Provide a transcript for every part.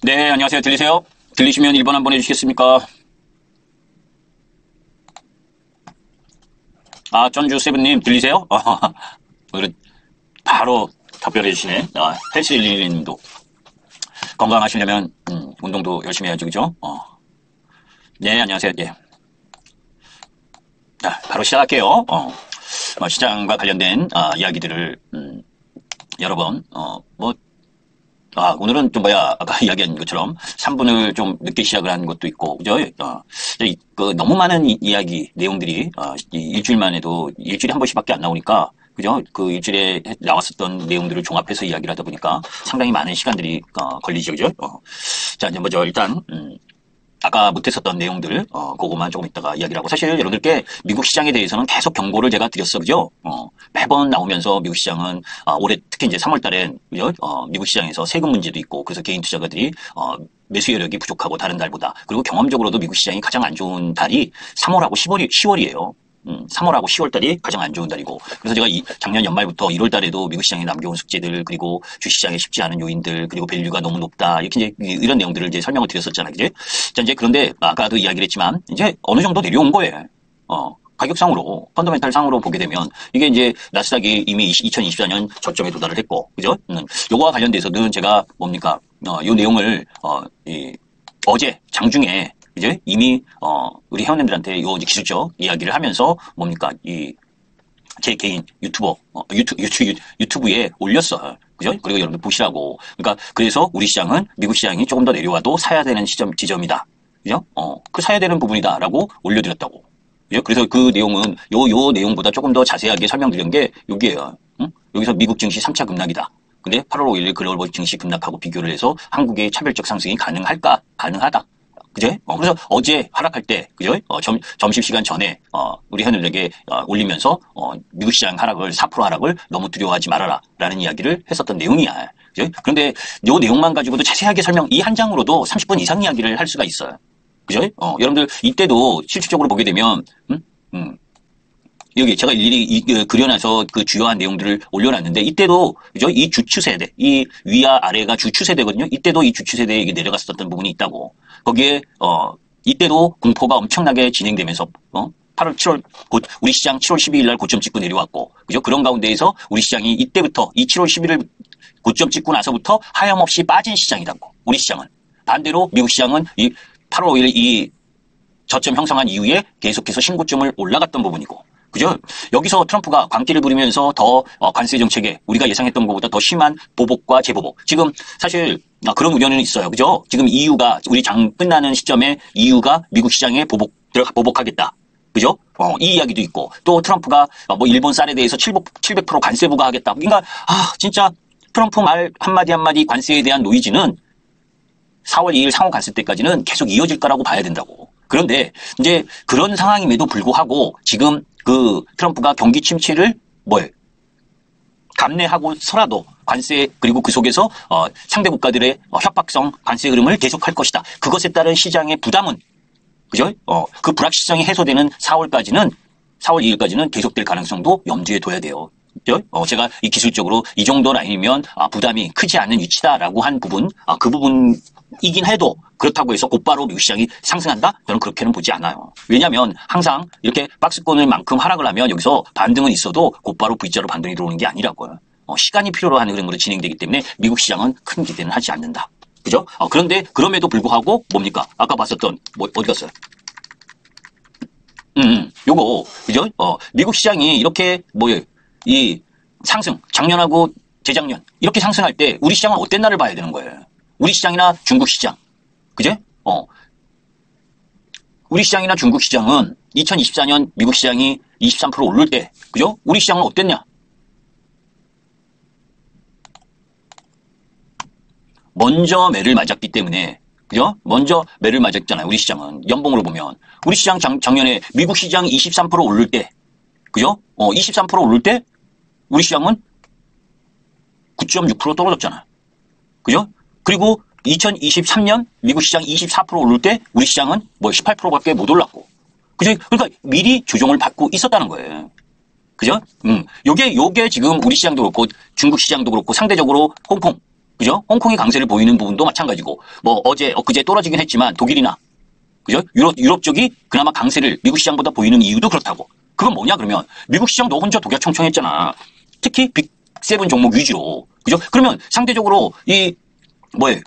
네, 안녕하세요. 들리세요? 들리시면 1번 한번 해주시겠습니까? 아, 전주세븐님, 들리세요? 오늘은 바로 답변해 주시네. 헬스111님도. 건강하시려면, 운동도 열심히 해야지, 그죠? 네, 안녕하세요. 예. 자, 바로 시작할게요. 시장과 관련된, 이야기들을, 여러 번, 오늘은 좀 아까 이야기한 것처럼 3분을 좀 늦게 시작을 한 것도 있고, 그죠? 너무 많은 이야기, 내용들이, 일주일만 해도 일주일에 한 번씩밖에 안 나오니까, 그죠? 그 일주일에 나왔었던 내용들을 종합해서 이야기를 하다 보니까 상당히 많은 시간들이, 걸리죠, 그죠? 자, 이제 먼저 일단, 아까 못했었던 내용들, 그거만 조금 이따가 이야기를 하고. 사실 여러분들께 미국 시장에 대해서는 계속 경고를 제가 드렸어, 그죠? 매번 나오면서 미국 시장은, 올해 특히 이제 3월 달엔, 그죠? 미국 시장에서 세금 문제도 있고, 그래서 개인 투자가들이, 매수 여력이 부족하고 다른 달보다. 그리고 경험적으로도 미국 시장이 가장 안 좋은 달이 3월하고 10월이에요. 3월하고 10월 달이 가장 안 좋은 달이고. 그래서 제가 작년 연말부터 1월 달에도 미국 시장에 남겨온 숙제들, 그리고 주시장에 쉽지 않은 요인들, 그리고 밸류가 너무 높다. 이렇게 이제 이런 내용들을 이제 설명을 드렸었잖아요. 그지? 자, 이제 그런데 아까도 이야기를 했지만, 이제 어느 정도 내려온 거예요. 가격상으로, 펀더멘탈 상으로 보게 되면, 이게 이제 나스닥이 이미 2024년 저점에 도달을 했고, 그죠? 요거와 관련돼서는 제가 요 내용을, 어제, 장중에, 이제 이미 우리 회원님들한테 요 기술적 이야기를 하면서 제 개인 유튜브에 올렸어. 그죠? 그리고 여러분들 보시라고. 그러니까 그래서 우리 시장은 미국 시장이 조금 더 내려와도 사야 되는 지점이다. 그죠? 그 사야 되는 부분이다라고 올려드렸다고. 그죠? 그래서 그 내용은 요 내용보다 조금 더 자세하게 설명드린 게 여기에요. 응? 여기서 미국 증시 3차 급락이다. 근데 8월 5일 글로벌 증시 급락하고 비교를 해서 한국의 차별적 상승이 가능할까? 가능하다. 그죠? 그래서 어제 하락할 때, 그죠? 점심시간 전에, 우리 회원들에게, 올리면서, 미국 시장 하락을, 4% 하락을 너무 두려워하지 말아라. 라는 이야기를 했었던 내용이야. 그죠? 그런데 요 내용만 가지고도 자세하게 이 한 장으로도 30분 이상 이야기를 할 수가 있어요. 그죠? 여러분들, 이때도 실질적으로 보게 되면, 여기 제가 일일이 그려놔서 그 주요한 내용들을 올려놨는데, 이때도, 그죠? 이 주추세대, 이 위와 아래가 주추세대거든요? 이때도 이 주추세대에 이게 내려갔었던 부분이 있다고. 거기에, 이때도 공포가 엄청나게 진행되면서, 8월, 7월, 우리 시장 7월 12일 날 고점 찍고 내려왔고, 그죠? 그런 가운데에서 우리 시장이 이때부터, 이 7월 11일 고점 찍고 나서부터 하염없이 빠진 시장이라고. 우리 시장은. 반대로 미국 시장은 이 8월 5일 이 저점 형성한 이후에 계속해서 신고점을 올라갔던 부분이고, 그죠? 여기서 트럼프가 광기를 부리면서 더 관세 정책에 우리가 예상했던 것보다 더 심한 보복과 재보복. 지금 사실 그런 우려는 있어요. 그죠? 지금 EU가 우리 장 끝나는 시점에 EU가 미국 시장에 보복하겠다. 그죠? 이 이야기도 있고 또 트럼프가 일본 쌀에 대해서 700% 관세 부과하겠다. 그러니까 진짜 트럼프 말 한마디 한마디 관세에 대한 노이즈는 4월 2일 상호 갔을 때까지는 계속 이어질 거라고 봐야 된다고. 그런데 이제 그런 상황임에도 불구하고 지금 그 트럼프가 경기 침체를 감내하고서라도 관세 그리고 그 속에서 상대 국가들의 협박성 관세 흐름을 계속할 것이다. 그것에 따른 시장의 부담은 그죠? 그 불확실성이 해소되는 4월 2일까지는 계속될 가능성도 염두에 둬야 돼요. 그죠? 제가 이 기술적으로 이 정도 라인이면 부담이 크지 않은 위치다라고 한 부분, 그 부분이긴 해도 그렇다고 해서 곧바로 미국 시장이 상승한다? 저는 그렇게는 보지 않아요. 왜냐하면 항상 이렇게 박스권을 만큼 하락을 하면 여기서 반등은 있어도 곧바로 V자로 반등이 들어오는 게 아니라고요. 시간이 필요로 하는 흐름으로 진행되기 때문에 미국 시장은 큰 기대는 하지 않는다. 그죠? 그런데 그럼에도 불구하고 아까 봤었던 어디 갔어요? 요거 그죠? 미국 시장이 이렇게 이 상승 작년하고 재작년 이렇게 상승할 때 우리 시장은 어땠나를 봐야 되는 거예요. 우리 시장이나 중국 시장. 그죠? 우리 시장이나 중국 시장은 2024년 미국 시장이 23% 오를 때, 그죠? 우리 시장은 어땠냐? 먼저 매를 맞았기 때문에, 그죠? 먼저 매를 맞았잖아요. 우리 시장은. 연봉으로 보면. 우리 시장 작년에 미국 시장 23% 오를 때, 그죠? 23% 오를 때, 우리 시장은 9.6% 떨어졌잖아요. 그죠? 그리고 2023년 미국 시장 24% 오를 때 우리 시장은 18%밖에 못 올랐고. 그죠? 그러니까 미리 조정을 받고 있었다는 거예요. 그죠? 요게 지금 우리 시장도 그렇고 중국 시장도 그렇고 상대적으로 홍콩, 그죠? 홍콩이 강세를 보이는 부분도 마찬가지고, 뭐 어제, 엊그제 떨어지긴 했지만 독일이나, 그죠? 유럽 쪽이 그나마 강세를 미국 시장보다 보이는 이유도 그렇다고. 그건 뭐냐, 그러면. 미국 시장도 혼자 독야청청했잖아. 특히 빅7 종목 위주로. 그죠? 그러면 상대적으로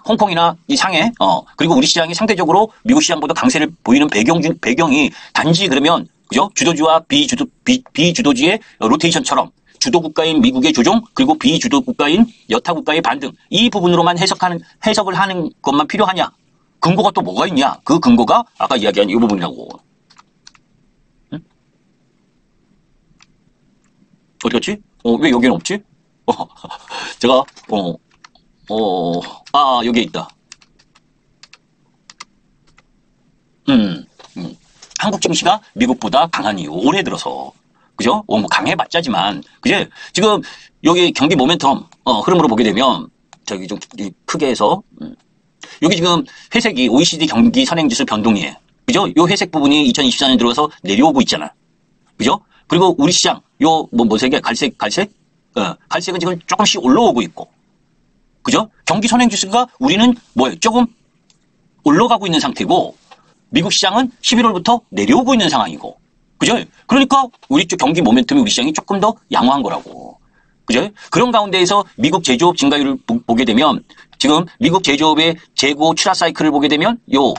홍콩이나 이 상해, 그리고 우리 시장이 상대적으로 미국 시장보다 강세를 보이는 배경이 단지 그러면, 그죠? 주도주와 비주도주의 로테이션처럼 주도 국가인 미국의 조정, 그리고 비주도 국가인 여타 국가의 반등, 이 부분으로만 해석을 하는 것만 필요하냐? 근거가 또 뭐가 있냐? 그 근거가 아까 이야기한 이 부분이라고. 응? 어디 갔지? 왜 여기는 없지? 제가, 여기에 있다. 한국 증시가 미국보다 강한 이유, 올해 들어서. 그죠? 뭐 강해봤자지만, 그제? 지금 여기 경기 모멘텀, 흐름으로 보게 되면, 저기 좀 크게 해서, 여기 지금 회색이 OECD 경기 선행지수 변동이에요. 그죠? 요 회색 부분이 2024년 들어가서 내려오고 있잖아. 그죠? 그리고 우리 시장, 색이야? 갈색은 지금 조금씩 올라오고 있고. 그죠? 경기 선행지수가 우리는 조금 올라가고 있는 상태고, 미국 시장은 11월부터 내려오고 있는 상황이고. 그죠? 그러니까 우리 쪽 경기 모멘텀이 우리 시장이 조금 더 양호한 거라고. 그죠? 그런 가운데에서 미국 제조업 증가율을 보게 되면 지금 미국 제조업의 재고 출하 사이클을 보게 되면 이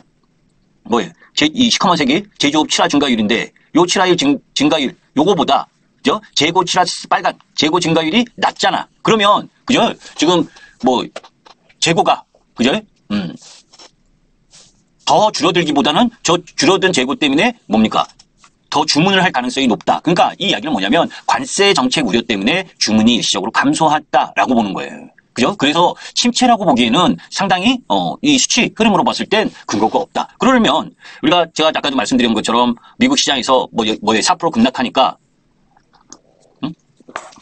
시커먼색이 제조업 출하 증가율인데 요 출하율 증가율 요거보다 그죠? 재고 출하 빨간 재고 증가율이 낮잖아. 그러면 그죠? 지금 재고가 그죠? 더 줄어들기보다는 저 줄어든 재고 때문에 뭡니까? 더 주문을 할 가능성이 높다. 그러니까 이 이야기는 뭐냐면 관세 정책 우려 때문에 주문이 일시적으로 감소했다라고 보는 거예요. 그죠? 그래서 침체라고 보기에는 상당히 이 수치 흐름으로 봤을 땐 근거가 없다. 그러면 제가 아까도 말씀드린 것처럼 미국 시장에서 4% 급락하니까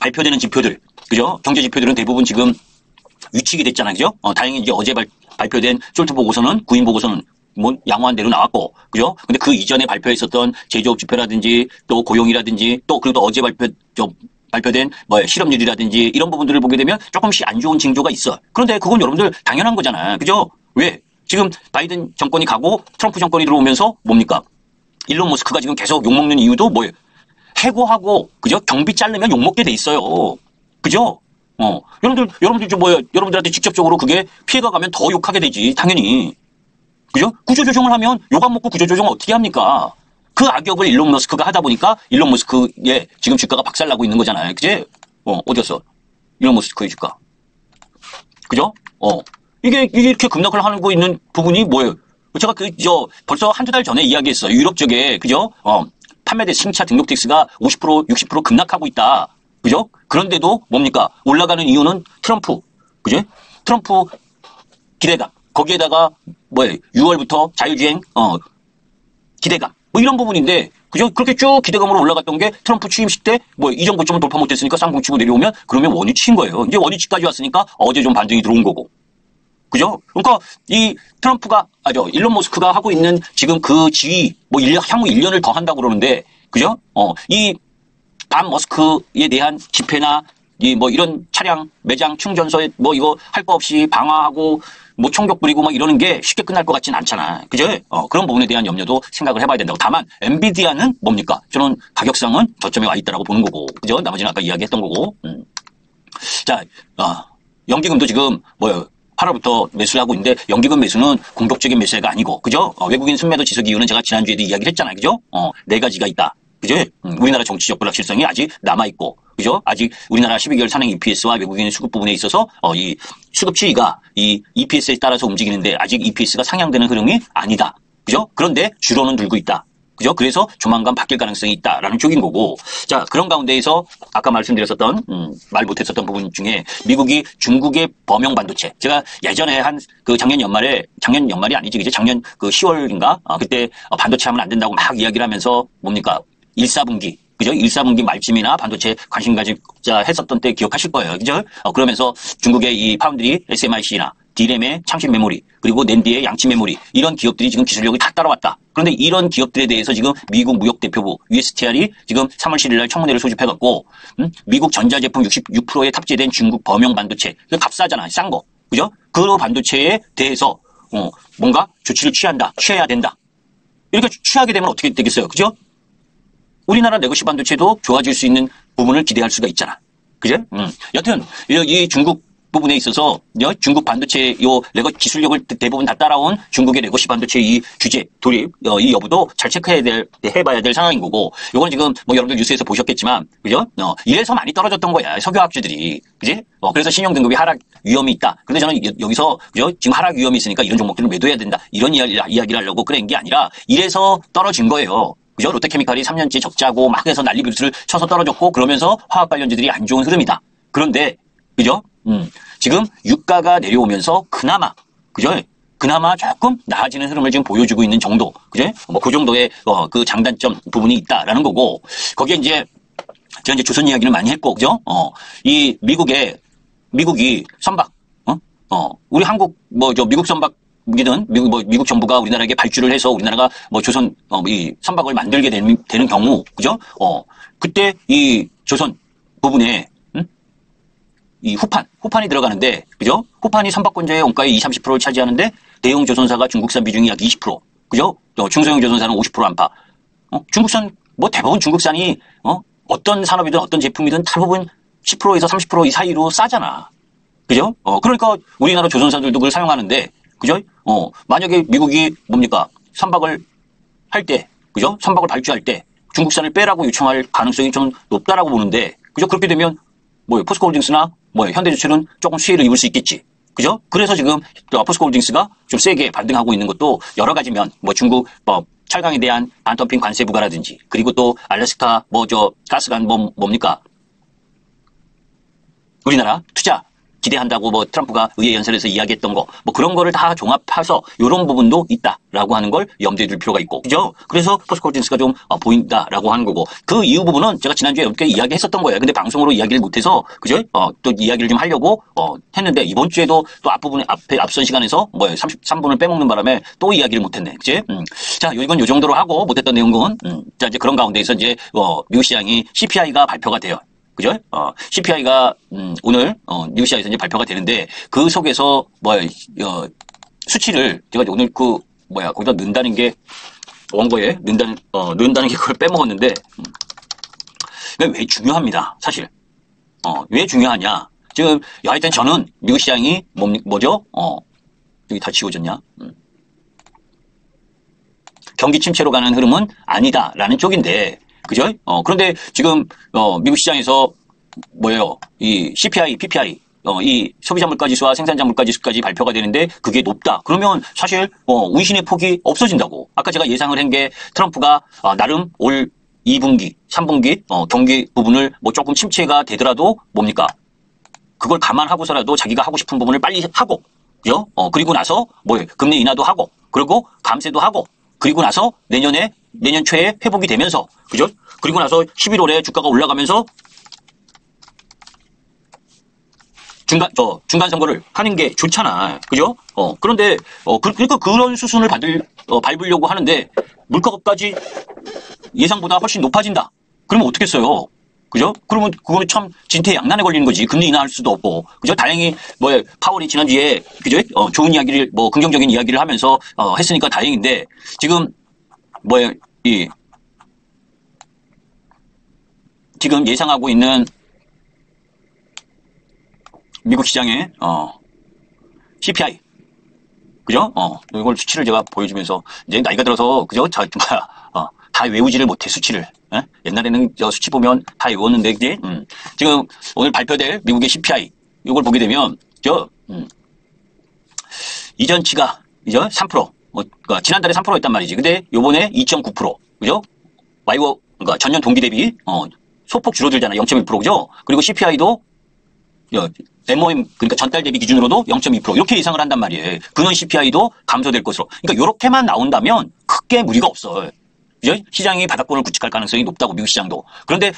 발표되는 지표들, 그죠? 경제 지표들은 대부분 지금 위축이 됐잖아요. 그죠? 다행히 이제 어제 발표된 숄트 보고서는 구인 보고서는 양호한 대로 나왔고, 그죠? 근데 그 이전에 발표했었던 제조업 지표라든지 또 고용이라든지 또 그리고 또 어제 발표된 실업률이라든지 이런 부분들을 보게 되면 조금씩 안 좋은 징조가 있어. 그런데 그건 여러분들 당연한 거잖아. 그죠? 왜? 지금 바이든 정권이 가고 트럼프 정권이 들어오면서 뭡니까? 일론 머스크가 지금 계속 욕먹는 이유도 뭐예요? 해고하고, 그죠? 경비 자르면 욕먹게 돼 있어요. 그죠? 여러분들한테 직접적으로 그게 피해가 가면 더 욕하게 되지. 당연히. 그죠? 구조조정을 하면 욕 안 먹고 구조조정을 어떻게 합니까? 그 악역을 일론 머스크가 하다 보니까 일론 머스크의 지금 주가가 박살나고 있는 거잖아요. 그제? 어디였어? 일론 머스크의 주가. 그죠? 이게 이렇게 급락을 하고 있는 부분이 뭐예요? 제가 벌써 한두 달 전에 이야기했어요. 유럽 쪽에, 그죠? 판매대 신차 등록 텍스가 50%, 60% 급락하고 있다. 그죠? 그런데도 뭡니까? 올라가는 이유는 트럼프. 그죠? 트럼프 기대감. 거기에다가 6월부터 자율주행 기대감 이런 부분인데 그죠? 그렇게 쭉 기대감으로 올라갔던 게 트럼프 취임식 때 이전 고점을 돌파 못했으니까 쌍봉 치고 내려오면 그러면 원위치인 거예요. 이제 원위치까지 왔으니까 어제 좀 반등이 들어온 거고. 그죠? 그러니까 이 일론 머스크가 하고 있는 지금 그 지위 향후 1년을 더 한다고 그러는데 그죠? 이 반 머스크에 대한 집회나 이런 차량 매장 충전소에 이거 할 거 없이 방화하고 총격 부리고 이러는 게 쉽게 끝날 것 같진 않잖아. 그죠? 그런 부분에 대한 염려도 생각을 해봐야 된다고. 다만 엔비디아는 뭡니까? 저는 가격상은 저점에 와 있다라고 보는 거고. 그죠? 나머지는 아까 이야기했던 거고. 자, 연기금도 지금 8월부터 매수를 하고 있는데 연기금 매수는 공격적인 매수가 아니고. 그죠? 외국인 순매도 지속 이유는 제가 지난주에도 이야기를 했잖아요. 그죠? 4가지가 있다. 그죠? 우리나라 정치적 불확실성이 아직 남아있고. 그죠? 아직 우리나라 12개월 산행 EPS와 외국인 수급 부분에 있어서 이 수급 추이가 이 EPS에 따라서 움직이는데 아직 EPS가 상향되는 흐름이 아니다. 그죠? 그런데 주로는 들고 있다. 그죠? 그래서 조만간 바뀔 가능성이 있다라는 쪽인 거고. 자, 그런 가운데에서 아까 말씀드렸었던 말 못했었던 부분 중에 미국이 중국의 범용 반도체. 제가 예전에 작년 연말이 아니지. 그제 작년 10월인가? 그때 반도체 하면 안 된다고 막 이야기를 하면서 뭡니까? 1, 4분기. 그죠? 1, 4분기 말쯤이나 반도체 관심 가지자 했었던 때 기억하실 거예요. 그죠? 그러면서 중국의 이 파운드리, SMIC나 D램의 창신 메모리, 그리고 낸디의 양치 메모리, 이런 기업들이 지금 기술력이 다 따라왔다. 그런데 이런 기업들에 대해서 지금 미국 무역대표부, USTR이 지금 3월 7일 날 청문회를 소집해갖고, 미국 전자제품 66%에 탑재된 중국 범용 반도체. 값싸잖아. 싼 거. 그죠? 그 반도체에 대해서 뭔가 조치를 취해야 된다. 이렇게 취하게 되면 어떻게 되겠어요? 그죠? 우리나라 레거시 반도체도 좋아질 수 있는 부분을 기대할 수가 있잖아. 그죠? 여튼 이 중국 부분에 있어서 중국 반도체 레거 기술력을 대부분 다 따라온 중국의 레거시 반도체 이 규제 돌입 이 여부도 잘 해봐야 될 상황인 거고, 요건 지금 뭐 여러분들 뉴스에서 보셨겠지만, 그죠? 이래서 많이 떨어졌던 거야, 석유화학주들이. 그지? 그래서 신용 등급이 하락 위험이 있다. 근데 저는 여기서 그죠? 지금 하락 위험이 있으니까 이런 종목들을 매도해야 된다, 이런 이야기를 하려고 그런 게 아니라, 이래서 떨어진 거예요. 그죠? 롯데케미칼이 3년째 적자고 막 해서 난리를 쳐서 떨어졌고, 그러면서 화학 관련주들이 안 좋은 흐름이다. 그런데 그죠? 지금 유가가 내려오면서 그나마, 그죠? 그나마 조금 나아지는 흐름을 지금 보여주고 있는 정도, 그죠? 뭐 그 정도의 그 장단점 부분이 있다라는 거고, 거기에 제가 이제 조선 이야기를 많이 했고, 그죠? 이 미국이 선박, 우리 한국 미국 선박 무기든 미국 정부가 우리나라에게 발주를 해서 우리나라가 조선 이 선박을 만들게 되는 경우, 그죠? 그때 이 조선 부분에 이 후판이 들어가는데, 그죠? 후판이 선박권자의 원가의 20-30%를 차지하는데, 대형 조선사가 중국산 비중이 약 20%, 그죠? 중소형 조선사는 50% 안팎. 중국산, 대부분 중국산이, 어떤 산업이든 어떤 제품이든 대부분 10%에서 30% 이 사이로 싸잖아. 그죠? 그러니까 우리나라 조선사들도 그걸 사용하는데, 그죠? 만약에 미국이 선박을 할 때, 그죠? 선박을 발주할 때 중국산을 빼라고 요청할 가능성이 좀 높다라고 보는데, 그죠? 그렇게 되면 포스코홀딩스나 현대제철은 조금 수혜를 입을 수 있겠지. 그죠? 그래서 지금 포스코홀딩스가 좀 세게 반등하고 있는 것도 여러 가지면 중국 철강에 대한 반덤핑 관세 부과라든지, 그리고 또 알래스카 가스관 뭡니까? 우리나라 투자 기대한다고 트럼프가 의회 연설에서 이야기했던 거, 그런 거를 다 종합해서 이런 부분도 있다라고 하는 걸 염두에 둘 필요가 있고, 그죠? 그래서 포스코홀딩스가 좀 보인다라고 하는 거고, 그 이후 부분은 제가 지난주에 이렇게 이야기했었던 거예요. 근데 방송으로 이야기를 못해서, 그죠? 또 이야기를 좀 하려고 했는데, 이번 주에도 또 앞선 시간에서 33분을 빼먹는 바람에 또 이야기를 못했네, 그지? 자, 이건 요 정도로 하고, 못했던 내용은 자, 이제 그런 가운데에서 이제 미국 시장이 CPI가 발표가 돼요. 그죠? CPI가, 오늘, 뉴시아에서 이제 발표가 되는데, 그 속에서, 수치를, 제가 오늘 거기다 넣는다는 게, 원고에 넣는다는 게 그걸 빼먹었는데, 왜 중요합니다, 사실. 왜 중요하냐. 지금, 하여튼 저는 미국 시장이 뭐죠? 여기 다 지워졌냐? 경기 침체로 가는 흐름은 아니다라는 쪽인데, 그죠? 그런데 지금, 미국 시장에서, 이 CPI, PPI, 이 소비자 물가 지수와 생산자 물가 지수까지 발표가 되는데, 그게 높다. 그러면 사실, 운신의 폭이 없어진다고. 아까 제가 예상을 한 게, 트럼프가, 나름 올 2분기, 3분기, 경기 부분을 조금 침체가 되더라도 그걸 감안하고서라도 자기가 하고 싶은 부분을 빨리 하고, 그죠? 그리고 나서, 금리 인하도 하고, 그리고 감세도 하고, 그리고 나서 내년 초에 회복이 되면서, 그죠? 그리고 나서 11월에 주가가 올라가면서 중간 선거를 하는 게 좋잖아. 그죠? 그런데, 그러니까 그런 수순을 밟으려고 하는데, 물가까지 예상보다 훨씬 높아진다. 그러면 어떻겠어요? 그죠? 그러면 그거는 참 진퇴양난에 걸리는 거지. 금리 인하할 수도 없고. 그죠? 다행히 파월이 지난주에, 그죠? 좋은 이야기를, 긍정적인 이야기를 하면서 했으니까 다행인데, 지금 지금 예상하고 있는 미국 시장의 CPI, 그죠? 이걸 수치를 제가 보여주면서, 이제 나이가 들어서, 그죠? 다 외우지를 못해, 수치를. 에? 옛날에는 수치 보면 다 외웠는데, 그지? 지금 오늘 발표될 미국의 CPI, 이걸 보게 되면, 이전치가, 이제 3%, 그러니까 지난달에 3%였단 말이지. 근데 요번에 2.9%, 그죠? 그러니까 전년 동기 대비, 소폭 줄어들잖아. 0.1%, 그죠? 그리고 CPI도, MOM, 그러니까 전달 대비 기준으로도 0.2% 이렇게 예상을 한단 말이에요. 근원 CPI도 감소될 것으로. 그러니까 이렇게만 나온다면 크게 무리가 없어. 그죠? 시장이 바닥권을 구축할 가능성이 높다고, 미국 시장도. 그런데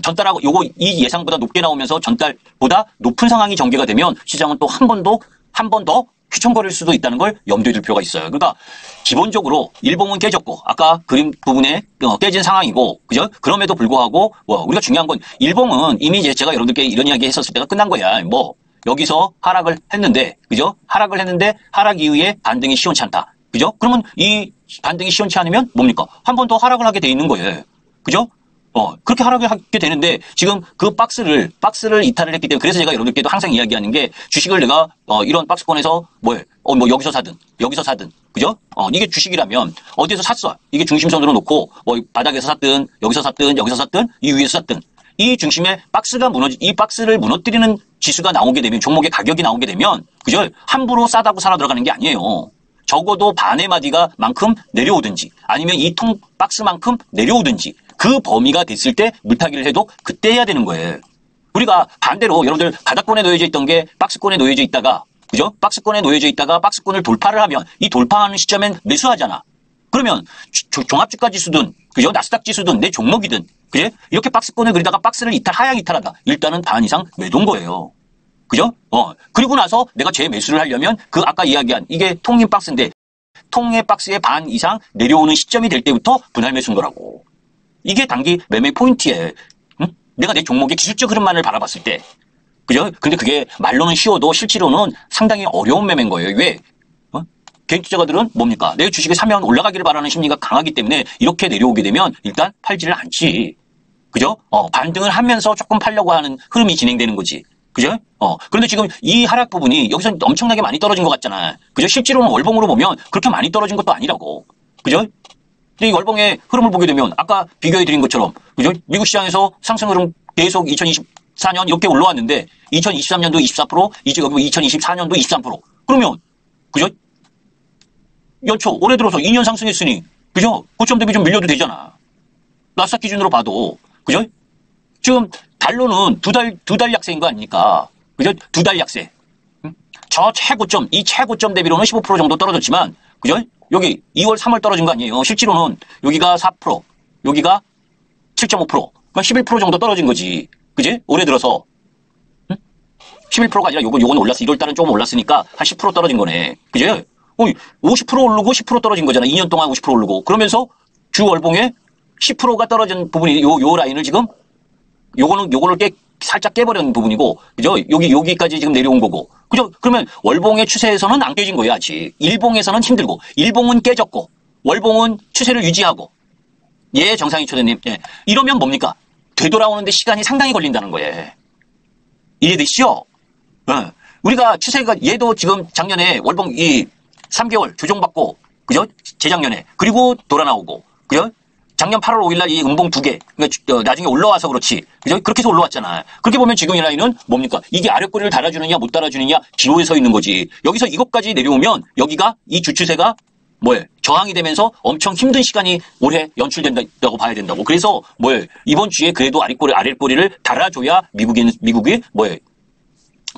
전달하고 이 예상보다 높게 나오면서 전달보다 높은 상황이 전개가 되면 시장은 또 한 번 더 휘청거릴 수도 있다는 걸 염두에 둘 필요가 있어요. 그러니까 기본적으로 일봉은 깨졌고, 아까 그림 부분에 깨진 상황이고, 그죠? 그럼에도 불구하고 우리가 중요한 건 일봉은 이미 제가 여러분들께 이런 이야기 했었을 때가 끝난 거야. 여기서 하락을 했는데, 그죠? 하락을 했는데 하락 이후에 반등이 시원치 않다. 그죠? 그러면 이 반등이 시원치 않으면 뭡니까? 한 번 더 하락을 하게 돼 있는 거예요. 그죠? 그렇게 하락을 하게 되는데 지금 그 박스를 이탈을 했기 때문에 그래서 제가 여러분들께도 항상 이야기하는 게 주식을 내가 이런 박스권에서 뭐 여기서 사든 그죠? 이게 주식이라면 어디에서 샀어? 이게 중심선으로 놓고 뭐 바닥에서 샀든 여기서 샀든 이 위에서 샀든 이 중심에 이 박스를 무너뜨리는 지수가 나오게 되면 종목의 가격이 나오게 되면 그죠? 함부로 싸다고 살아 들어가는 게 아니에요. 적어도 반의 마디가 만큼 내려오든지 아니면 이 통 박스만큼 내려오든지 그 범위가 됐을 때 물타기를 해도 그때 해야 되는 거예요. 우리가 반대로 여러분들 바닥권에 놓여져 있던 게 박스권에 놓여져 있다가 그죠? 박스권에 놓여져 있다가 박스권을 돌파를 하면 이 돌파하는 시점엔 매수하잖아. 그러면 종합주가 지수든 그죠? 나스닥 지수든 내 종목이든 그제? 이렇게 박스권을 그리다가 박스를 하향 이탈하다. 일단은 반 이상 매도인 거예요. 그죠? 그리고 나서 내가 재매수를 하려면 그 아까 이야기한 이게 통인 박스인데 통의 박스의 반 이상 내려오는 시점이 될 때부터 분할 매수인 거라고. 이게 단기 매매 포인트에 내가 내 종목의 기술적 흐름만을 바라봤을 때 그죠? 근데 그게 말로는 쉬워도 실제로는 상당히 어려운 매매인 거예요. 왜? 개인 투자가들은 뭡니까? 내 주식을 사면 올라가기를 바라는 심리가 강하기 때문에 이렇게 내려오게 되면 일단 팔지를 않지. 그죠? 반등을 하면서 조금 팔려고 하는 흐름이 진행되는 거지. 그죠? 그런데 지금 이 하락 부분이 여기서 엄청나게 많이 떨어진 것 같잖아. 그죠? 실제로는 월봉으로 보면 그렇게 많이 떨어진 것도 아니라고. 그죠? 이 월봉의 흐름을 보게 되면 아까 비교해 드린 것처럼 그죠? 미국 시장에서 상승 흐름 계속 2024년 이렇게 올라왔는데 2023년도 24%, 이제 여기 2024년도 23%. 그러면 그죠? 연초 올해 들어서 2년 상승했으니 그죠? 고점 대비 좀 밀려도 되잖아. 나스닥 기준으로 봐도 그죠? 지금 달러는 두 달 약세인 거 아닙니까? 그죠? 두 달 약세. 저 최고점, 이 최고점 대비로는 15% 정도 떨어졌지만 그죠? 여기 2월, 3월 떨어진 거 아니에요. 실제로는 여기가 4%, 여기가 7.5%, 그러니까 11% 정도 떨어진 거지. 그지? 올해 들어서. 11%가 아니라 요건 올랐어. 1월 달은 조금 올랐으니까 한 10% 떨어진 거네. 그지? 50% 오르고 10% 떨어진 거잖아. 2년 동안 50% 오르고. 그러면서 주 월봉에 10%가 떨어진 부분이 요 라인을 지금 요거를 살짝 깨버린 부분이고, 그죠? 여기까지 지금 내려온 거고. 그죠? 그러면 월봉의 추세에서는 안 깨진 거예요, 아직. 일봉에서는 힘들고, 일봉은 깨졌고, 월봉은 추세를 유지하고. 예, 정상희 초대님. 예. 이러면 뭡니까? 되돌아오는데 시간이 상당히 걸린다는 거예요. 이해되시죠? 예. 우리가 추세가, 얘도 지금 작년에 월봉 3개월 조정받고, 그죠? 재작년에. 그리고 돌아 나오고, 그죠? 작년 8월 5일날 이 음봉 2개, 그러니까 나중에 올라와서 그렇지. 그죠? 그렇게 해서 올라왔잖아. 그렇게 보면 지금 이 라인은 뭡니까? 이게 아랫꼬리를 달아주느냐, 못 달아주느냐, 기로에 서 있는 거지. 여기서 이것까지 내려오면, 여기가, 이 주추세가, 저항이 되면서 엄청 힘든 시간이 올해 연출된다고 봐야 된다고. 그래서, 이번 주에 그래도 아랫꼬리를 달아줘야 미국이,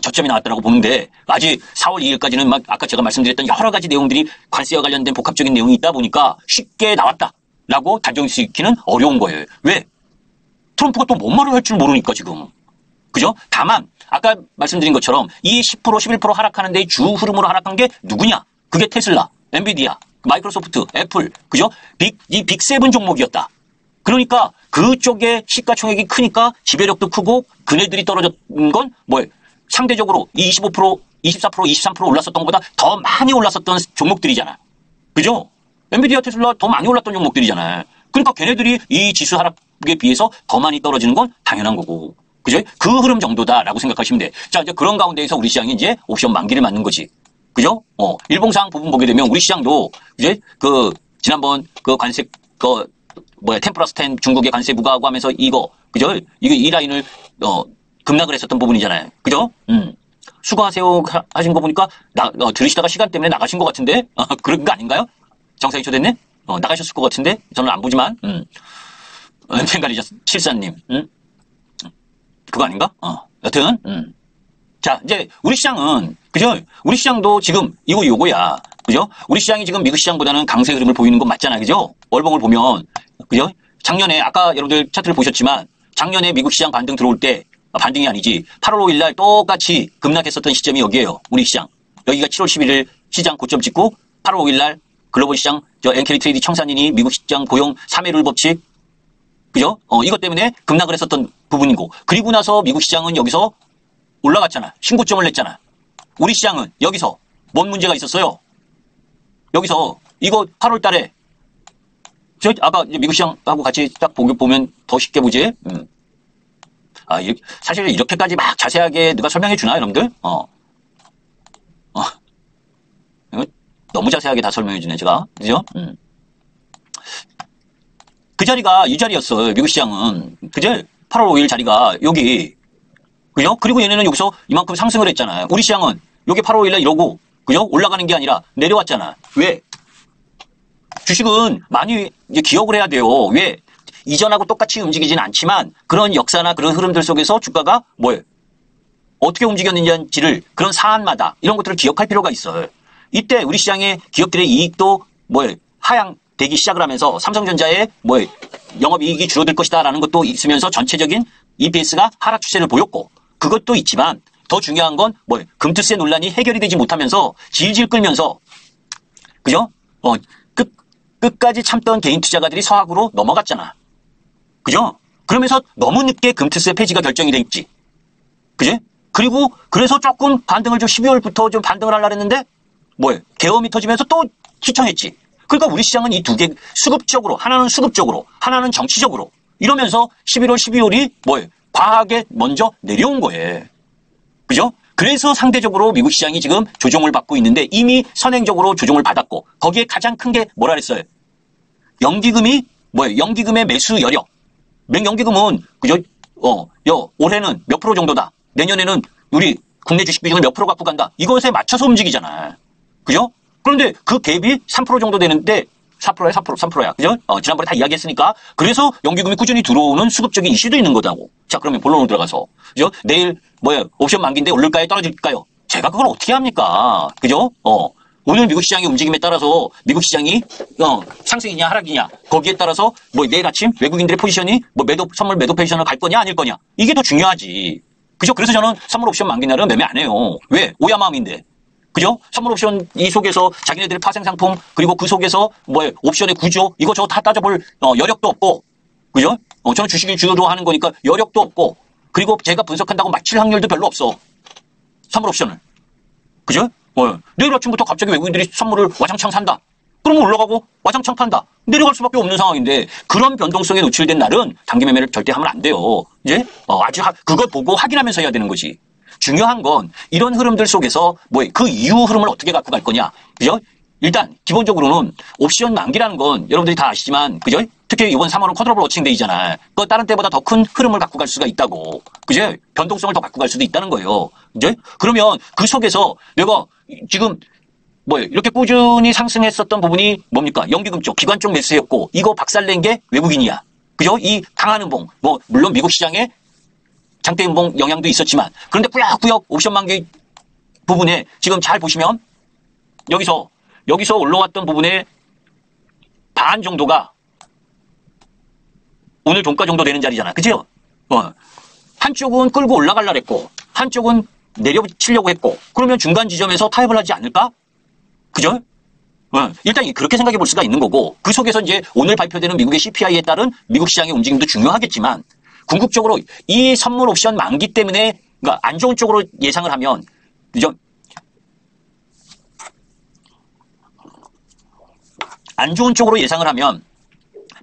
저점이 나왔다고 보는데, 아직 4월 2일까지는 막, 아까 제가 말씀드렸던 여러 가지 내용들이 관세와 관련된 복합적인 내용이 있다 보니까 쉽게 나왔다. 라고 단정짓기는 어려운 거예요. 왜? 트럼프가 또 뭔 말을 할 줄 모르니까 지금. 그죠? 다만 아까 말씀드린 것처럼 이 10% 11% 하락하는데 주 흐름으로 하락한 게 누구냐? 그게 테슬라, 엔비디아, 마이크로소프트, 애플, 그죠? 이 빅7 종목이었다. 그러니까 그쪽에 시가총액이 크니까 지배력도 크고 그네들이 떨어졌던 건 상대적으로 이 25%, 24%, 23% 올랐었던 것보다 더 많이 올랐었던 종목들이잖아. 그죠? 엔비디아, 테슬라 더 많이 올랐던 종목들이잖아요. 그러니까 걔네들이 이 지수 하락에 비해서 더 많이 떨어지는 건 당연한 거고. 그죠? 그 흐름 정도다라고 생각하시면 돼. 자, 이제 그런 가운데에서 우리 시장이 이제 옵션 만기를 맞는 거지. 그죠? 일봉상 부분 보게 되면 우리 시장도 이제 지난번 관세, 10+10 중국의 관세 부과하고 하면서 그죠? 이 라인을, 급락을 했었던 부분이잖아요. 그죠? 수고하세요 하신 거 보니까 들으시다가 시간 때문에 나가신 것 같은데? 그런 거 아닌가요? 정상이 초대네? 나가셨을 것 같은데? 저는 안 보지만, 펜가리저 74님, 그거 아닌가? 여튼, 자, 이제, 우리 시장은, 그죠? 우리 시장도 지금, 요거야. 그죠? 우리 시장이 지금 미국 시장보다는 강세 흐름을 보이는 건 맞잖아. 그죠? 월봉을 보면, 그죠? 작년에, 아까 여러분들 차트를 보셨지만, 작년에 미국 시장 반등 들어올 때, 반등이 아니지, 8월 5일 날 똑같이 급락했었던 시점이 여기에요. 우리 시장. 여기가 7월 11일 시장 고점 찍고, 8월 5일 날 글로벌 시장, 엔캐리 트레이드 청산인이 미국 시장 고용 3회 룰 법칙, 그죠? 이것 때문에 급락을 했었던 부분이고, 그리고 나서 미국 시장은 여기서 올라갔잖아. 신고점을 냈잖아. 우리 시장은 여기서 뭔 문제가 있었어요? 여기서 이거 8월 달에 저 아까 미국 시장하고 같이 딱 보면 더 쉽게 보지. 사실 이렇게까지 막 자세하게 누가 설명해 주나 여러분들? 이거 너무 자세하게 다 설명해 주네 제가. 그죠? 그 자리가 이 자리였어요. 미국 시장은. 그제 8월 5일 자리가 여기. 그죠? 그리고 얘네는 여기서 이만큼 상승을 했잖아요. 우리 시장은 여기 8월 5일날 이러고 그죠? 올라가는 게 아니라 내려왔잖아. 왜? 주식은 많이 이제 기억을 해야 돼요. 왜? 이전하고 똑같이 움직이진 않지만 그런 역사나 그런 흐름들 속에서 주가가 뭐예요? 어떻게 움직였는지를 그런 사안마다 이런 것들을 기억할 필요가 있어요. 이때 우리 시장의 기업들의 이익도 뭐예요? 하향되기 시작을 하면서 삼성전자의 뭐예요? 영업이익이 줄어들 것이다라는 것도 있으면서 전체적인 EPS가 하락 추세를 보였고 그것도 있지만 더 중요한 건 뭐예요? 금투세 논란이 해결이 되지 못하면서 질질 끌면서 그죠? 끝까지 참던 개인 투자가들이 서학으로 넘어갔잖아. 그죠? 그러면서 너무 늦게 금투세 폐지가 결정이 돼 있지. 그지? 그리고 그래서 조금 반등을 좀 12월부터 좀 반등을 하려고 했는데 뭐예요? 계엄이 터지면서 또 시청했지. 그러니까 우리 시장은 이 두 개 수급적으로 하나는 수급적으로 하나는 정치적으로 이러면서 11월 12월이 뭐예요? 과하게 먼저 내려온 거예요. 그죠? 그래서 상대적으로 미국 시장이 지금 조정을 받고 있는데 이미 선행적으로 조정을 받았고 거기에 가장 큰 게 뭐라 그랬어요? 연기금이 뭐예요? 연기금의 매수 여력. 연기금은 그죠? 올해는 몇 프로 정도다. 내년에는 우리 국내 주식 비중을 몇 프로 갖고 간다. 이것에 맞춰서 움직이잖아. 그죠? 그런데 그 갭이 3% 정도 되는데 4%야, 3%야. 그죠? 지난번에 다 이야기했으니까. 그래서 연기금이 꾸준히 들어오는 수급적인 이슈도 있는 거다고. 자, 그러면 본론으로 들어가서. 그죠? 내일 옵션 만기인데 오를까요? 떨어질까요? 제가 그걸 어떻게 합니까? 그죠? 오늘 미국 시장의 움직임에 따라서 미국 시장이 상승이냐 하락이냐 거기에 따라서 내일 아침 외국인들의 포지션이 선물 매도 포지션을 갈 거냐 아닐 거냐 이게 더 중요하지. 그죠? 그래서 저는 선물 옵션 만기 날은 매매 안 해요. 왜? 오야 마음인데. 그죠? 선물 옵션 이 속에서 자기네들의 파생 상품 그리고 그 속에서 옵션의 구조 이거 저 다 따져볼 여력도 없고 그죠? 저는 주식을 주로 하는 거니까 여력도 없고 그리고 제가 분석한다고 맞힐 확률도 별로 없어. 선물 옵션을. 그죠? 내일 아침부터 갑자기 외국인들이 선물을 와장창 산다. 그러면 올라가고 와장창 판다. 내려갈 수밖에 없는 상황인데 그런 변동성에 노출된 날은 단기 매매를 절대 하면 안 돼요. 이제 아주 그걸 보고 확인하면서 해야 되는 거지. 중요한 건 이런 흐름들 속에서 그 이후 흐름을 어떻게 갖고 갈 거냐. 그죠? 일단 기본적으로는 옵션 만기라는 건 여러분들이 다 아시지만 그죠? 특히 이번 3월은 컨트롤 워칭 데이잖아요. 그 다른 때보다 더 큰 흐름을 갖고 갈 수가 있다고. 그죠? 변동성을 더 갖고 갈 수도 있다는 거예요. 그죠? 그러면 그 속에서 내가 지금 이렇게 꾸준히 상승했었던 부분이 뭡니까? 연기금 쪽, 기관 쪽 매수였고 이거 박살낸 게 외국인이야. 그죠? 이 강한 음봉. 물론 미국 시장에 장대 음봉 영향도 있었지만 그런데 꾸역꾸역 옵션 만기 부분에 지금 잘 보시면 여기서 올라왔던 부분의 반 정도가 오늘 종가 정도 되는 자리잖아. 그죠? 한쪽은 끌고 올라가려고 했고 한쪽은 내려치려고 했고 그러면 중간 지점에서 타협을 하지 않을까? 그죠? 일단 그렇게 생각해 볼 수가 있는 거고 그 속에서 이제 오늘 발표되는 미국의 CPI에 따른 미국 시장의 움직임도 중요하겠지만 궁극적으로 이 선물 옵션 만기 때문에 그러니까 안 좋은 쪽으로 예상을 하면 그죠? 안 좋은 쪽으로 예상을 하면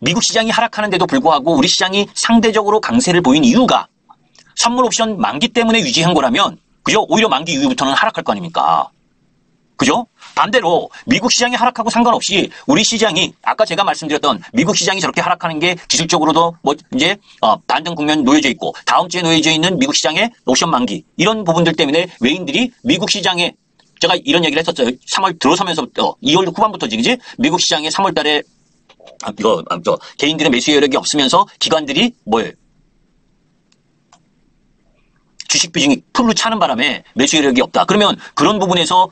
미국 시장이 하락하는데도 불구하고 우리 시장이 상대적으로 강세를 보인 이유가 선물 옵션 만기 때문에 유지한 거라면 그죠? 오히려 만기 이후부터는 하락할 거 아닙니까? 그죠? 반대로 미국 시장이 하락하고 상관없이 우리 시장이 아까 제가 말씀드렸던 미국 시장이 저렇게 하락하는 게 기술적으로도 이제 반등 국면 놓여져 있고 다음 주에 놓여져 있는 미국 시장의 옵션 만기 이런 부분들 때문에 외인들이 미국 시장에 제가 이런 얘기를 했었어요. 3월 들어서면서부터 2월 후반부터지 그지? 미국 시장에 3월 달에 개인들의 매수 여력이 없으면서 기관들이 주식 비중이 풀로 차는 바람에 매수 여력이 없다. 그러면 그런 부분에서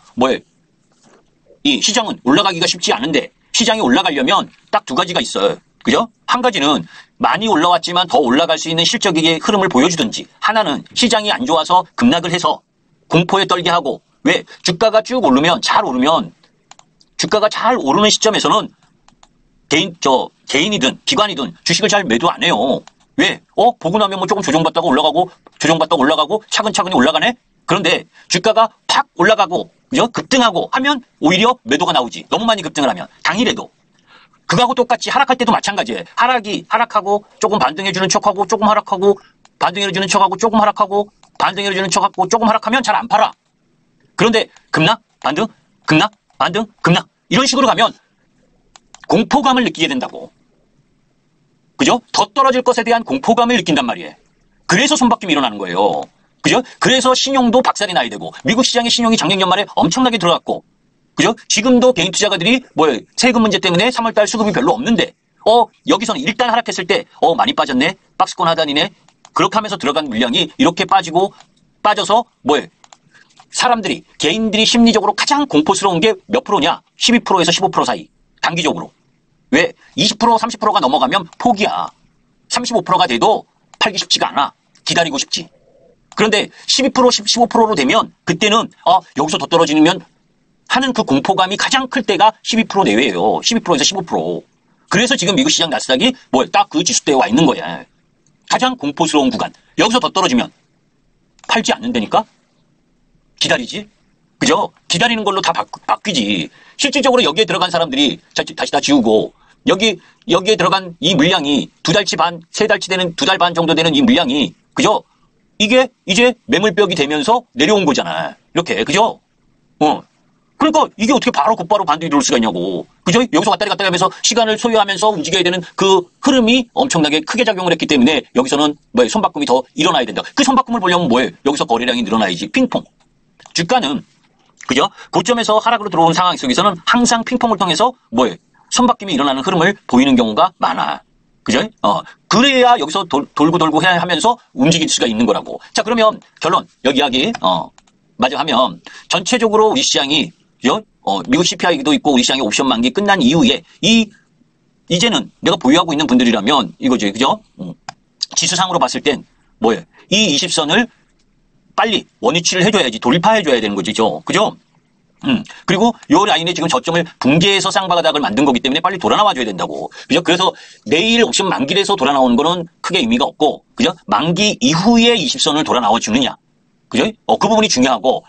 이 시장은 올라가기가 쉽지 않은데 시장이 올라가려면 딱 두 가지가 있어요. 그죠? 한 가지는 많이 올라왔지만 더 올라갈 수 있는 실적의 흐름을 보여주든지 하나는 시장이 안 좋아서 급락을 해서 공포에 떨게 하고 왜? 주가가 쭉 오르면 주가가 잘 오르는 시점에서는 개인이든 기관이든 주식을 잘 매도 안 해요. 왜? 보고 나면 조금 조정받다가 올라가고 조정받다 올라가고 차근차근히 올라가네. 그런데 주가가 팍 올라가고 그죠? 급등하고 하면 오히려 매도가 나오지. 너무 많이 급등을 하면 당일에도. 그거하고 똑같이 하락할 때도 마찬가지예요. 하락하고 조금 반등해주는 척하고 조금 하락하고 반등해주는 척하고 조금 하락하고 반등해주는 척하고 조금 하락하면 잘 안 팔아. 그런데 급락, 반등, 급락, 반등, 급락 이런 식으로 가면 공포감을 느끼게 된다고. 그죠? 더 떨어질 것에 대한 공포감을 느낀단 말이에요. 그래서 손바뀜이 일어나는 거예요. 그죠? 그래서 신용도 박살이 나야 되고 미국 시장의 신용이 작년 연말에 엄청나게 들어갔고 그죠? 지금도 개인 투자가들이 세금 문제 때문에 3월달 수급이 별로 없는데 여기서는 일단 하락했을 때 많이 빠졌네. 박스권 하단이네. 그렇게 하면서 들어간 물량이 이렇게 빠져서 사람들이 개인들이 심리적으로 가장 공포스러운 게 몇 프로냐? 12%에서 15% 사이. 단기적으로. 왜? 20% 30%가 넘어가면 포기야. 35%가 돼도 팔기 쉽지가 않아. 기다리고 싶지. 그런데 12% 15%로 되면 그때는 여기서 더 떨어지면 하는 그 공포감이 가장 클 때가 12% 내외예요. 12%에서 15%. 그래서 지금 미국 시장 나스닥이 딱 그 지수대에 와 있는 거야. 가장 공포스러운 구간. 여기서 더 떨어지면 팔지 않는다니까? 기다리지? 그죠? 기다리는 걸로 다 바뀌지. 실질적으로 여기에 들어간 사람들이 다시 다 지우고 여기에 들어간 이 물량이 2달치 반, 3달치 되는 2달 반 정도 되는 이 물량이 그죠? 이게 이제 매물벽이 되면서 내려온 거잖아. 이렇게 그죠? 그러니까 이게 어떻게 곧바로 반등이 들어올 수가 있냐고. 그죠? 여기서 왔다리 갔다리 하면서 시간을 소요하면서 움직여야 되는 그 흐름이 엄청나게 크게 작용을 했기 때문에 여기서는 손바꿈이 더 일어나야 된다. 그 손바꿈을 보려면 뭐예요? 여기서 거래량이 늘어나야지. 핑퐁. 주가는 그죠? 고점에서 하락으로 들어온 상황 속에서는 항상 핑퐁을 통해서 손바뀜이 일어나는 흐름을 보이는 경우가 많아. 그죠? 그래야 여기서 돌고 해야 하면서 움직일 수가 있는 거라고. 자, 그러면 결론. 여기 이야기, 마저 하면 전체적으로 우리 시장이 미국 CPI도 있고 우리 시장의 옵션 만기 끝난 이후에 이제는 내가 보유하고 있는 분들이라면 이거지. 그죠? 지수상으로 봤을 땐 이 20선을 빨리 원위치를 해줘야지. 돌파해줘야 되는 거죠. 그죠? 그리고 요 라인에 지금 저점을 붕괴해서 쌍바닥을 만든 거기 때문에 빨리 돌아 나와줘야 된다고. 그죠? 그래서 내일 옵션 만기에서 돌아 나오는 거는 크게 의미가 없고, 그죠? 만기 이후에 20선을 돌아 나와 주느냐. 그죠? 그 부분이 중요하고,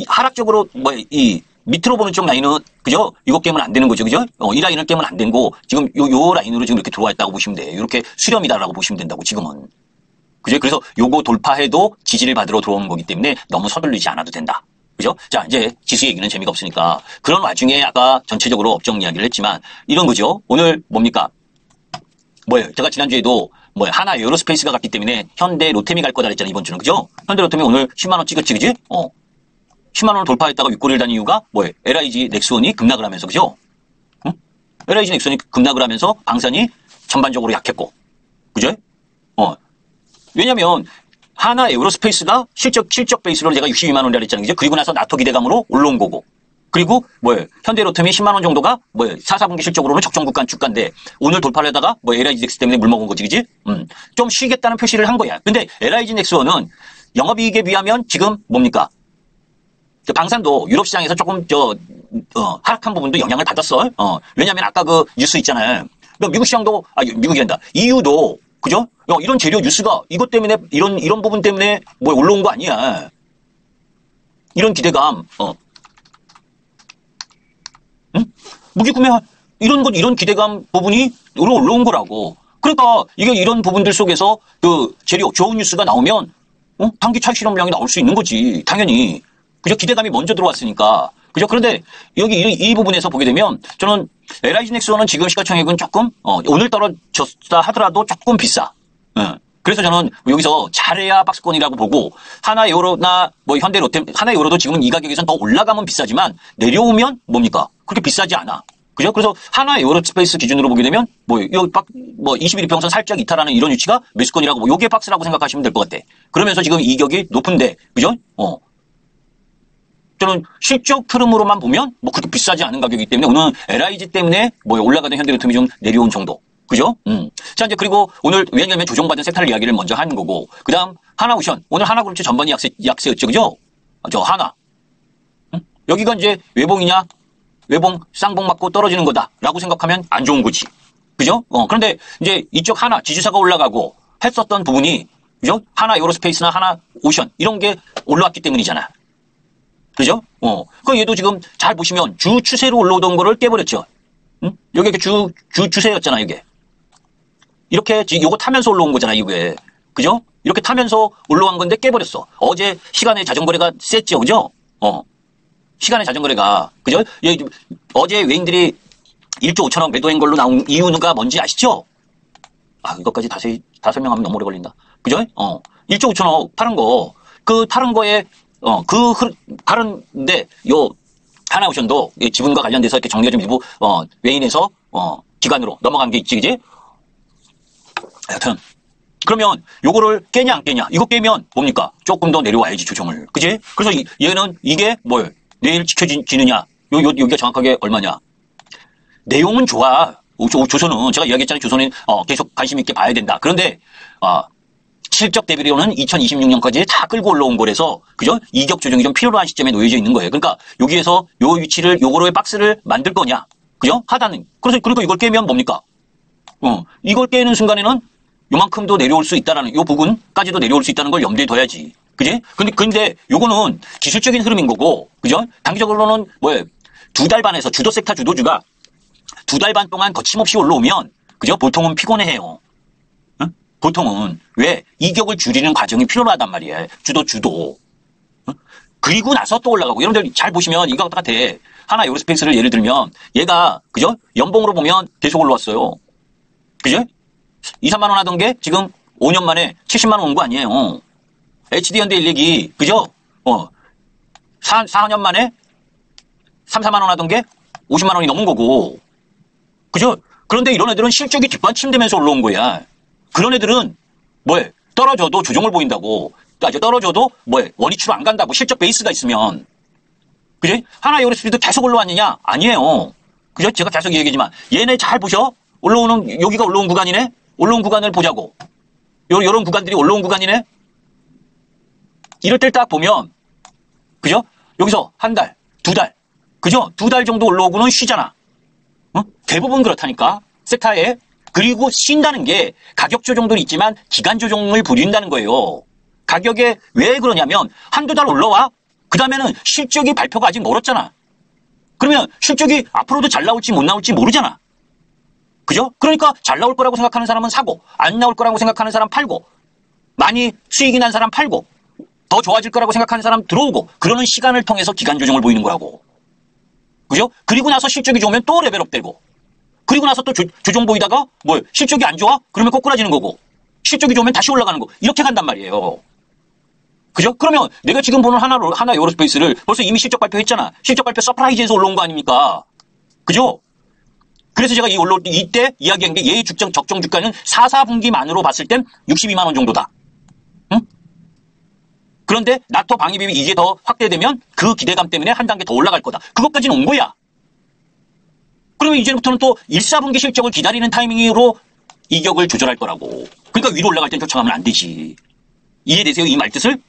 하락적으로 이 밑으로 보는 쪽 라인은 그죠? 이거 깨면 안 되는 거죠. 그죠? 이 라인을 깨면 안 되고 지금 요 라인으로 지금 이렇게 들어와 있다고 보시면 돼요. 이렇게 수렴이다라고 보시면 된다고 지금은. 그죠? 그래서 요거 돌파해도 지지를 받으러 들어오는 거기 때문에 너무 서둘르지 않아도 된다. 그죠? 자, 이제 지수 얘기는 재미가 없으니까 그런 와중에 아까 전체적으로 업종 이야기를 했지만 이런 거죠. 오늘 뭡니까? 제가 지난주에도 하나 에어로스페이스가 갔기 때문에 현대 로템이 갈 거다 그랬잖아요. 이번 주는. 그죠? 현대 로템이 오늘 10만 원 찍었지. 그지? 10만 원을 돌파했다가 윗꼬리를 단 이유가 LIG 넥스원이 급락을 하면서. 그죠? 응? LIG 넥스원이 급락을 하면서 방산이 전반적으로 약했고. 그죠? 왜냐면 하나 에어로스페이스가 실적 베이스로 제가 62만 원이라 그랬잖아요. 그죠? 그리고 나서 나토 기대감으로 올라온 거고. 그리고 현대로템이 10만 원 정도가 4, 4분기 실적으로는 적정 주가인데 오늘 돌파를 하다가 LIG 넥스 때문에 물 먹은 거지. 그지? 좀 쉬겠다는 표시를 한 거야. 근데 LIG 넥스원은 영업이익에 비하면 지금 뭡니까? 방산도 유럽 시장에서 조금 하락한 부분도 영향을 받았어. 왜냐면 아까 그 뉴스 있잖아요. 미국 시장도 미국이란다. EU도 그죠? 이런 재료 뉴스가 이것 때문에 이런 부분 때문에 올라온 거 아니야. 이런 기대감. 응? 무기 구매 이런 기대감 부분이 올라온 거라고. 그러니까 이게 이런 부분들 속에서 그 재료 좋은 뉴스가 나오면 단기 차익 실현량이 나올 수 있는 거지. 당연히. 그죠? 기대감이 먼저 들어왔으니까. 그죠? 그런데 여기 이 부분에서 보게 되면 저는 LIG 넥스원은 지금 시가총액은 조금 오늘 떨어졌다 하더라도 조금 비싸. 그래서 저는 여기서 잘해야 박스권이라고 보고 하나에어로나 현대로템 하나에어로도 지금은 이 가격에선 더 올라가면 비싸지만 내려오면 뭡니까? 그렇게 비싸지 않아. 그죠? 그래서 하나에어로스페이스 기준으로 보게 되면 21평선 살짝 이탈하는 이런 위치가 매수권이라고 요게 박스라고 생각하시면 될 것 같아. 그러면서 지금 이격이 높은데 그죠? 저는 실적 흐름으로만 보면 그렇게 비싸지 않은 가격이기 때문에 오늘 LIG 때문에 올라가던 현대로템이 좀 내려온 정도. 그죠? 자, 이제 그리고 오늘 왜냐면 조정받은 섹터를 이야기를 먼저 하는 거고 그 다음 하나오션. 오늘 하나그룹지 전반이 약세였죠. 그죠? 하나. 여기가 이제 외봉이냐? 외봉 쌍봉 맞고 떨어지는 거다라고 생각하면 안 좋은 거지. 그죠? 그런데 이제 이쪽 하나 지주사가 올라가고 했었던 부분이 그죠? 하나 에어로스페이스나 하나 오션 이런 게 올라왔기 때문이잖아. 그죠? 그 얘도 지금 잘 보시면 주 추세로 올라오던 거를 깨버렸죠. 응? 여기 추세였잖아, 이게. 이렇게 요거 타면서 올라온 거잖아, 이게. 그죠? 이렇게 타면서 올라간 건데 깨버렸어. 어제 시간의 자전거래가 셌죠, 그죠? 시간의 자전거래가. 그죠? 어제 외인들이 1조 5천억 매도한 걸로 나온 이유가 뭔지 아시죠? 이것까지 다 설명하면 너무 오래 걸린다. 그죠? 1조 5천억 파는 거. 그 파는 거에, 파는데, 하나오션도 지분과 관련돼서 이렇게 정리가 좀 일부, 외인에서, 기관으로 넘어간 게 있지, 그지? 하여튼. 그러면 요거를 깨냐 안 깨냐? 이거 깨면 뭡니까? 조금 더 내려와야지, 조정을. 그지? 그래서 얘는 이게 내일 지켜지느냐? 여기가 정확하게 얼마냐? 내용은 좋아. 조선은 제가 이야기했잖아요. 조선은 계속 관심 있게 봐야 된다. 그런데 실적 대비료는 2026년까지 다 끌고 올라온 거라서 그죠? 이격 조정이 좀 필요한 시점에 놓여져 있는 거예요. 그러니까 여기에서 요 위치를 요거로의 박스를 만들 거냐? 그죠? 하단은. 그러니까 이걸 깨면 뭡니까? 이걸 깨는 순간에는 요만큼도 내려올 수 있다라는 요 부분까지도 내려올 수 있다는 걸 염두에 둬야지. 그지? 근데 요거는 기술적인 흐름인 거고. 그죠? 단기적으로는 두 달 반에서 주도 섹터 주도주가 2달 반 동안 거침없이 올라오면, 그죠? 보통은 피곤해해요. 응? 보통은. 왜? 이격을 줄이는 과정이 필요하단 말이에요. 주도. 응? 그리고 나서 또 올라가고. 여러분들 잘 보시면 이거 같아. 하나 에어로스페이스를 예를 들면, 얘가, 그죠? 연봉으로 보면 계속 올라왔어요. 그죠? 2, 3만 원 하던 게 지금 5년 만에 70만 원 온 거 아니에요. HD현대 인력이, 그죠? 4년 만에 3, 4만 원 하던 게 50만 원이 넘은 거고. 그죠? 그런데 이런 애들은 실적이 뒷받침되면서 올라온 거야. 그런 애들은 떨어져도 조정을 보인다고. 떨어져도 원위치로 안 간다고. 실적 베이스가 있으면. 그죠? 하나 에어로스피드 계속 올라왔느냐? 아니에요. 그죠? 제가 계속 얘기하지만 얘네 잘 보셔. 여기가 올라온 구간이네. 올라온 구간을 보자고. 요런 구간들이 올라온 구간이네. 이럴 때 딱 보면 그죠? 여기서 한 달, 2달. 그죠? 2달 정도 올라오고는 쉬잖아. 대부분 그렇다니까. 섹터에. 그리고 쉰다는 게 가격 조정도 있지만 기간 조정을 부린다는 거예요. 가격에 왜 그러냐면 한두 달 올라와. 그 다음에는 실적이 발표가 아직 멀었잖아. 그러면 실적이 앞으로도 잘 나올지 못 나올지 모르잖아. 그죠? 그러니까 잘 나올 거라고 생각하는 사람은 사고, 안 나올 거라고 생각하는 사람 팔고, 많이 수익이 난 사람 팔고, 더 좋아질 거라고 생각하는 사람 들어오고, 그러는 시간을 통해서 기간 조정을 보이는 거라고. 그죠? 그리고 나서 실적이 좋으면 또 레벨업 되고, 그리고 나서 또 조정 보이다가 실적이 안 좋아? 그러면 꼬꾸라지는 거고, 실적이 좋으면 다시 올라가는 거. 이렇게 간단 말이에요. 그죠? 그러면 내가 지금 보는 하나 에어로스페이스를 벌써 이미 실적 발표했잖아. 실적 발표 서프라이즈에서 올라온 거 아닙니까? 그죠? 그래서 제가 이때 이야기한 게 얘의 적정 주가는 4, 4분기만으로 봤을 땐 62만 원 정도다. 응? 그런데 나토 방위비이 이게 더 확대되면 그 기대감 때문에 한 단계 더 올라갈 거다. 그것까지는 온 거야. 그러면 이제부터는 또 1, 4분기 실적을 기다리는 타이밍으로 이격을 조절할 거라고. 그러니까 위로 올라갈 땐 결정하면 안 되지. 이해되세요? 이 말뜻을?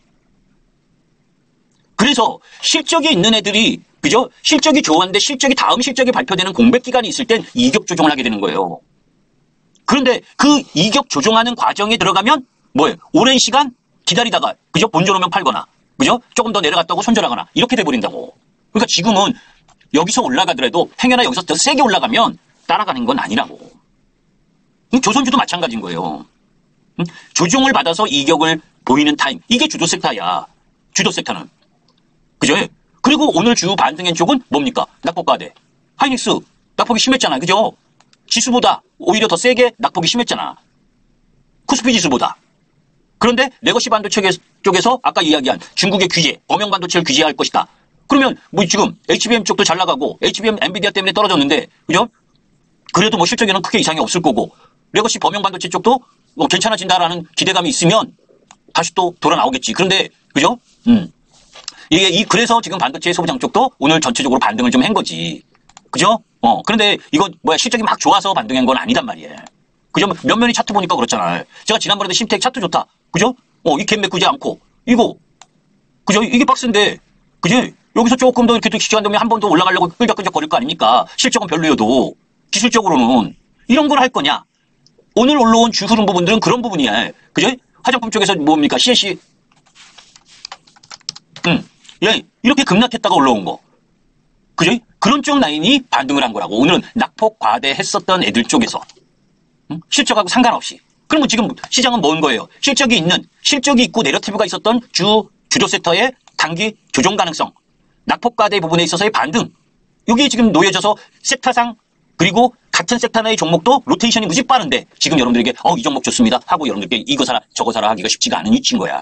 그래서 실적이 있는 애들이 그죠? 실적이 좋았는데 다음 실적이 발표되는 공백 기간이 있을 땐 이격 조정을 하게 되는 거예요. 그런데 그 이격 조정하는 과정에 들어가면 오랜 시간 기다리다가 그죠? 본전 오면 팔거나 그죠? 조금 더 내려갔다고 손절하거나 이렇게 돼버린다고. 그러니까 지금은 여기서 올라가더라도 행여나 여기서 더 세게 올라가면 따라가는 건 아니라고. 조선주도 마찬가지인 거예요. 조정을 받아서 이격을 보이는 타임. 이게 주도 섹터야. 주도 섹터는. 그죠? 그리고 오늘 주 반등한 쪽은 뭡니까? 낙폭과대. 하이닉스 낙폭이 심했잖아. 그죠? 지수보다 오히려 더 세게 낙폭이 심했잖아. 코스피 지수보다. 그런데 레거시 반도체 쪽에서 아까 이야기한 중국의 규제, 범용 반도체를 규제할 것이다. 그러면 지금 HBM 쪽도 잘 나가고 HBM 엔비디아 때문에 떨어졌는데 그죠? 그래도 실적에는 크게 이상이 없을 거고 레거시 범용 반도체 쪽도 괜찮아진다라는 기대감이 있으면 다시 또 돌아 나오겠지. 그런데 그죠? 그래서 지금 반도체 소부장 쪽도 오늘 전체적으로 반등을 좀 한 거지. 그죠? 그런데 이거 실적이 막 좋아서 반등한 건 아니단 말이에요. 그죠? 면면이 차트 보니까 그렇잖아요. 제가 지난번에도 심텍 차트 좋다. 그죠? 이 갭 메꾸지 않고. 그죠? 이게 박스인데. 그죠? 여기서 조금 더 이렇게 시간 되면 한 번 더 올라가려고 끈적끈적 거릴 거 아닙니까? 실적은 별로여도. 기술적으로는. 이런 걸 할 거냐? 오늘 올라온 주 흐름 부분들은 그런 부분이야. 그죠? 화장품 쪽에서 뭡니까? CNC. 예, 이렇게 급락했다가 올라온 거. 그죠? 그런 쪽 라인이 반등을 한 거라고. 오늘은 낙폭 과대했었던 애들 쪽에서. 실적하고 상관없이. 그러면 지금 시장은 뭔 거예요? 실적이 있고 내러티브가 있었던 주조 섹터의 단기 조정 가능성. 낙폭 과대 부분에 있어서의 반등. 여기 지금 놓여져서 섹터상 그리고 같은 섹터 내의 종목도 로테이션이 무지 빠른데 지금 여러분들에게 이 종목 좋습니다 하고 여러분들께 이거 사라 저거 사라 하기가 쉽지가 않은 위치인 거야.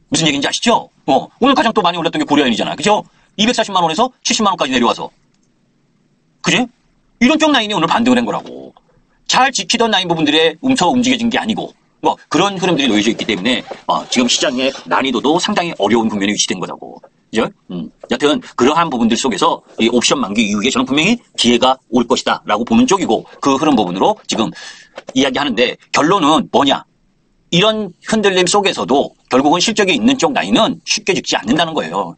무슨 얘기인지 아시죠? 오늘 가장 또 많이 올랐던 게 고려엔이잖아. 그죠? 240만 원에서 70만 원까지 내려와서. 그지? 이런 쪽 라인이 오늘 반등을 한 거라고. 잘 지키던 라인 부분들에 움직여진 게 아니고 그런 흐름들이 놓여져 있기 때문에 지금 시장의 난이도도 상당히 어려운 국면에 위치된 거라고. 그죠? 여튼 그러한 부분들 속에서 이 옵션 만기 이후에 저는 분명히 기회가 올 것이다 라고 보는 쪽이고 그 흐름 부분으로 지금 이야기하는데 결론은 뭐냐? 이런 흔들림 속에서도 결국은 실적이 있는 쪽 라인은 쉽게 죽지 않는다는 거예요.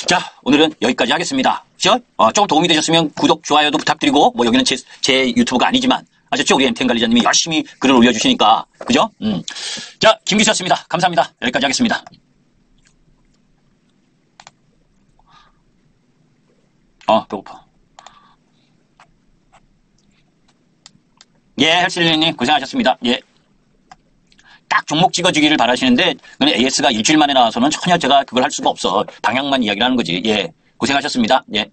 자, 오늘은 여기까지 하겠습니다. 그죠? 조금 도움이 되셨으면 구독, 좋아요도 부탁드리고 여기는 제 유튜브가 아니지만 아셨죠? 우리 엠템 관리자님이 열심히 글을 올려주시니까. 그죠? 자, 김기수였습니다. 감사합니다. 여기까지 하겠습니다. 배고파. 예, 헬슬리님 고생하셨습니다. 예. 딱 종목 찍어주기를 바라시는데 AS가 일주일 만에 나와서는 전혀 제가 그걸 할 수가 없어. 방향만 이야기를 하는 거지. 예. 고생하셨습니다. 예.